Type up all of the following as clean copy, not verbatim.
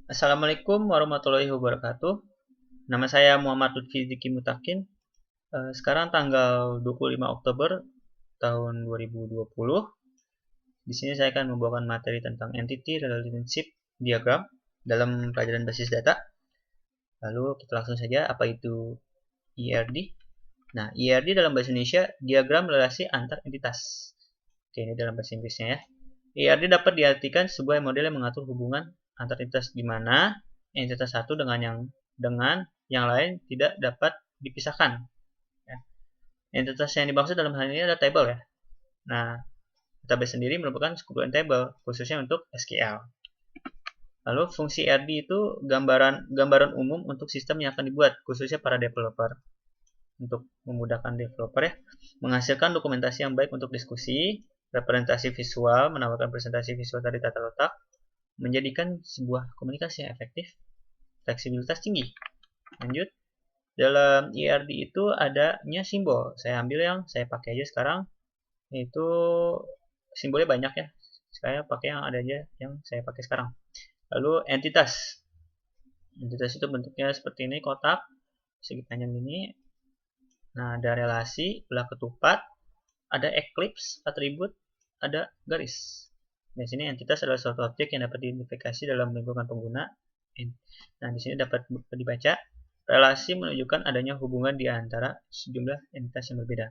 Assalamualaikum warahmatullahi wabarakatuh. Nama saya Muhammad Lutfi Ziki Mutakin. Sekarang tanggal 25 Oktober tahun 2020. Di sini saya akan membawakan materi tentang Entity Relationship Diagram dalam pelajaran basis data. Lalu kita langsung saja, apa itu IRD? Nah, IRD dalam bahasa Indonesia diagram relasi antar entitas. Oke, ini dalam bahasa Inggrisnya ya. IRD dapat diartikan sebuah model yang mengatur hubungan antar entitas di mana entitas satu dengan yang lain tidak dapat dipisahkan. Ya. Entitas yang dimaksud dalam hal ini adalah table ya. Nah, database sendiri merupakan sekumpulan table khususnya untuk SQL. Lalu fungsi IRD itu gambaran umum untuk sistem yang akan dibuat khususnya para developer. Untuk memudahkan developer ya, menghasilkan dokumentasi yang baik untuk diskusi, representasi visual, menawarkan presentasi visual dari tata letak, menjadikan sebuah komunikasi yang efektif, fleksibilitas tinggi. Lanjut, dalam IRD itu adanya simbol. Saya ambil yang saya pakai aja sekarang, yaitu simbolnya banyak ya. Saya pakai yang ada aja yang saya pakai sekarang. Lalu entitas. Entitas itu bentuknya seperti ini, kotak, segi panjang ini. Nah, ada relasi, belah ketupat, ada eclipse, atribut, ada garis. Di sini entitas adalah suatu objek yang dapat diidentifikasi dalam lingkungan pengguna. Nah, di sini dapat dibaca relasi menunjukkan adanya hubungan di antara sejumlah entitas yang berbeda.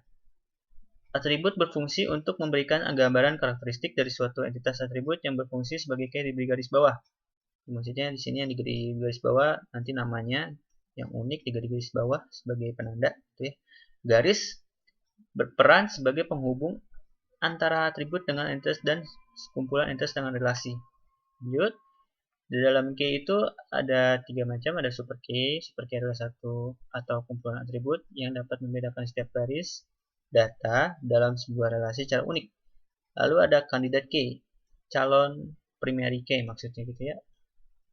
Atribut berfungsi untuk memberikan gambaran karakteristik dari suatu entitas. Atribut yang berfungsi sebagai key di garis bawah. Maksudnya di sini yang di garis bawah nanti namanya yang unik di garis bawah sebagai penanda, gitu ya. Garis berperan sebagai penghubung antara atribut dengan entitas dan kumpulan entitas dengan relasi. Lanjut, di dalam key itu ada 3 macam, ada super key. Super key adalah satu atau kumpulan atribut yang dapat membedakan setiap baris data dalam sebuah relasi secara unik. Lalu ada candidate key, calon primary key maksudnya gitu ya.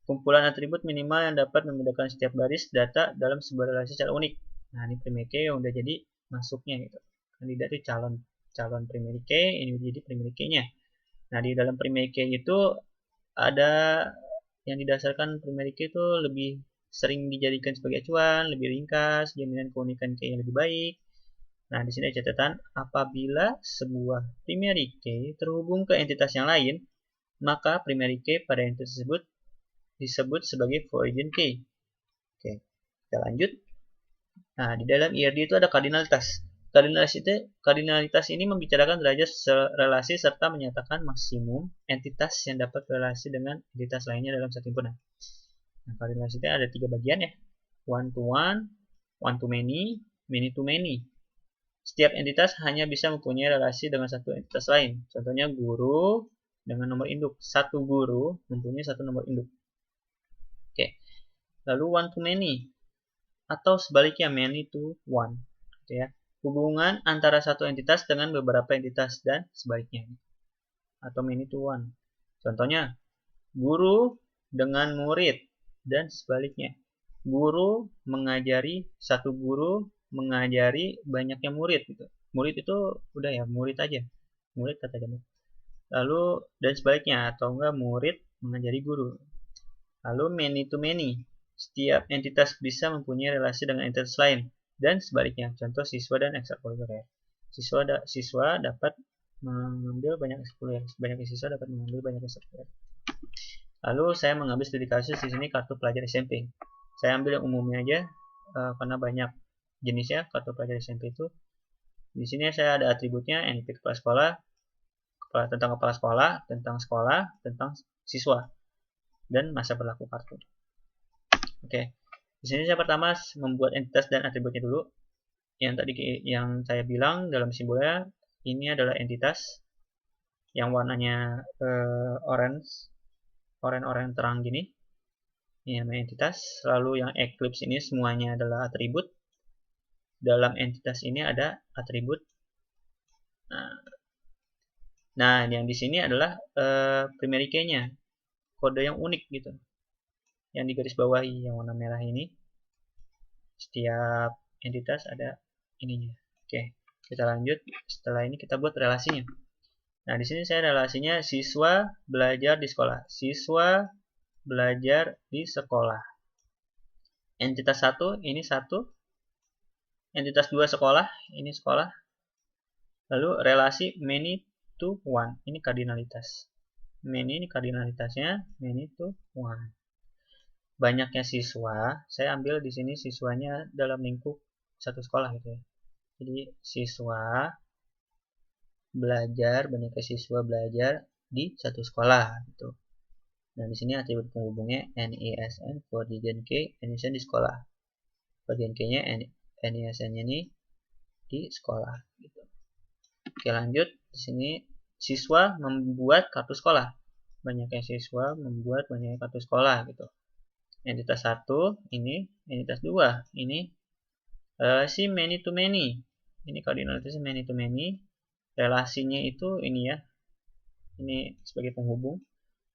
Kumpulan atribut minimal yang dapat membedakan setiap baris data dalam sebuah relasi secara unik. Nah, ini primary key yang udah jadi masuknya gitu. Kandidat itu calon primary key, ini jadi primary key-nya. Nah, di dalam primary key itu ada yang didasarkan primary key itu lebih sering dijadikan sebagai acuan, lebih ringkas, jaminan keunikan key yang lebih baik. Nah, di sini ada catatan, apabila sebuah primary key terhubung ke entitas yang lain, maka primary key pada entitas tersebut disebut sebagai origin key. Oke, kita lanjut. Nah, di dalam IRD itu ada kardinalitas. Kardinalitas ini membicarakan derajat relasi serta menyatakan maksimum entitas yang dapat relasi dengan entitas lainnya dalam satu himpunan. Nah, kardinalitas itu ada 3 bagian ya. One to one to many, many to many. Setiap entitas hanya bisa mempunyai relasi dengan satu entitas lain. Contohnya guru dengan nomor induk. Satu guru mempunyai satu nomor induk. Oke. Lalu one to many atau sebaliknya many to one. Gitu ya. Hubungan antara satu entitas dengan beberapa entitas dan sebaliknya. Atau many to one. Contohnya guru dengan murid dan sebaliknya. Guru mengajari, satu guru mengajari banyaknya murid gitu. Murid itu udah ya, murid aja. Murid kata jamak. Lalu dan sebaliknya atau enggak murid mengajari guru. Lalu many to many. Setiap entitas bisa mempunyai relasi dengan entitas lain dan sebaliknya. Contoh siswa dan ekstrakurikuler. Siswa dapat mengambil banyak ekstrakurikuler. Banyak siswa dapat mengambil banyak ekstrakurikuler. Lalu saya mengambil studi kasus di sini kartu pelajar SMP. Saya ambil yang umumnya aja karena banyak jenisnya kartu pelajar SMP itu. Di sini saya ada atributnya NIP kepala sekolah, tentang kepala sekolah, tentang siswa, dan masa berlaku kartu. Oke, di sini saya pertama membuat entitas dan atributnya dulu. Yang tadi yang saya bilang dalam simbolnya ini adalah entitas yang warnanya orange terang gini. Ini namanya entitas. Lalu yang eclipse ini semuanya adalah atribut. Dalam entitas ini ada atribut. Nah, yang di sini adalah primary key-nya. Kode yang unik gitu. Yang di garis bawahi yang warna merah ini. Setiap entitas ada ininya. Oke, kita lanjut. Setelah ini kita buat relasinya. Nah, di sini saya relasinya siswa belajar di sekolah. Siswa belajar di sekolah. Entitas 1 ini 1. Entitas 2 sekolah, ini sekolah. Lalu relasi many to one, ini kardinalitas. Many ini kardinalitasnya, many to one. Banyaknya siswa, saya ambil di sini siswanya dalam lingkup satu sekolah gitu ya. Jadi siswa belajar, banyaknya siswa belajar di satu sekolah gitu. Nah, di sini atribut penghubungnya NISN, koordinat K, NISN di sekolah. Koordinat K-nya NISN-nya ini di sekolah gitu. Oke, lanjut. Di sini siswa membuat kartu sekolah. Banyaknya siswa membuat banyak kartu sekolah gitu. Entitas 1 ini, entitas 2 ini relasi many to many. Ini koordinatnya many to many. Relasinya itu ini ya. Ini sebagai penghubung.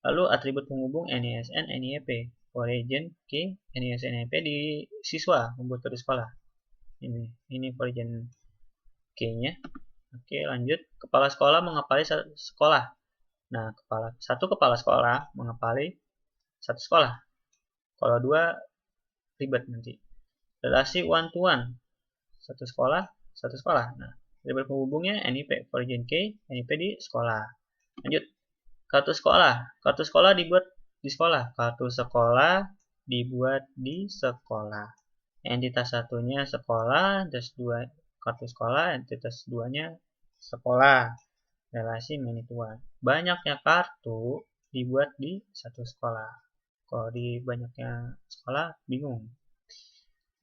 Lalu atribut penghubung NISN, NIEP, origin K, NISN, NIEP di siswa membuat kartu sekolah. Ini origin K-nya. Oke, lanjut. Kepala sekolah mengepali sekolah. Nah, satu kepala sekolah mengepali satu sekolah. Kalau 2 ribet nanti. Relasi one to one. Satu sekolah, satu sekolah. Nah, atribut penghubungnya NIP, origin K, NIP di sekolah. Lanjut. Kartu sekolah. Kartu sekolah dibuat di sekolah. Kartu sekolah dibuat di sekolah. Entitas satunya sekolah, entitas 2 kartu sekolah, entitas 2-nya sekolah. Relasi many to one. Banyaknya kartu dibuat di satu sekolah. Kalau di banyaknya sekolah bingung.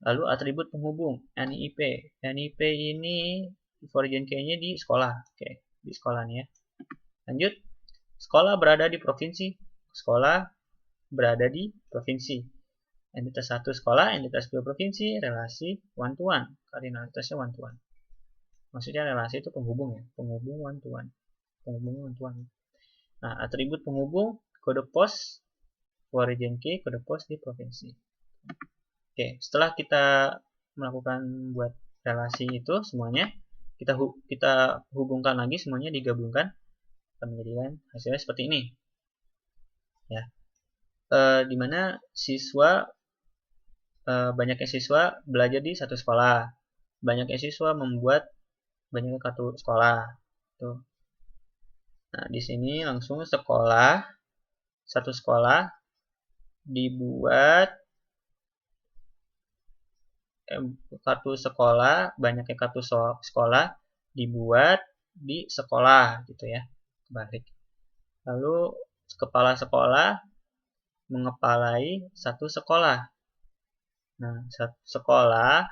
Lalu atribut penghubung NIP. NIP ini origin K-nya di sekolah. Oke, di sekolah nih ya. Lanjut. Sekolah berada di provinsi. Sekolah berada di provinsi. Entitas 1 sekolah, entitas 2 provinsi, relasi one to one. Kardinalitasnya one to one. Maksudnya relasi itu penghubung ya. Penghubung one to one. Penghubung one to one. Nah, atribut penghubung kode pos origin K, kode pos di provinsi. Oke, setelah kita melakukan buat relasi itu semuanya, kita hubungkan lagi, semuanya digabungkan menjadikan hasilnya seperti ini ya, dimana siswa banyaknya siswa belajar di satu sekolah, banyaknya siswa membuat banyaknya kartu sekolah tuh. Nah, di sini langsung sekolah, satu sekolah dibuat kartu sekolah, banyaknya kartu sekolah dibuat di sekolah gitu ya, kebalik. Lalu kepala sekolah mengepalai satu sekolah. Nah, satu sekolah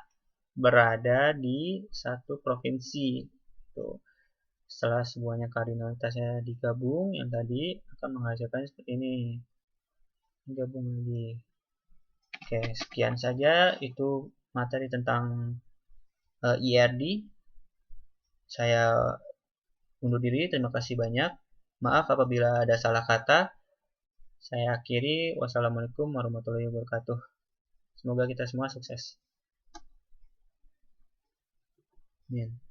berada di satu provinsi. Tuh. Setelah semuanya kardinalitasnya digabung, yang tadi akan menghasilkan seperti ini. Gabung lagi. Oke, sekian saja itu materi tentang IRD. Saya undur diri, terima kasih banyak. Maaf apabila ada salah kata. Saya akhiri. Wassalamualaikum warahmatullahi wabarakatuh. Semoga kita semua sukses. Amin.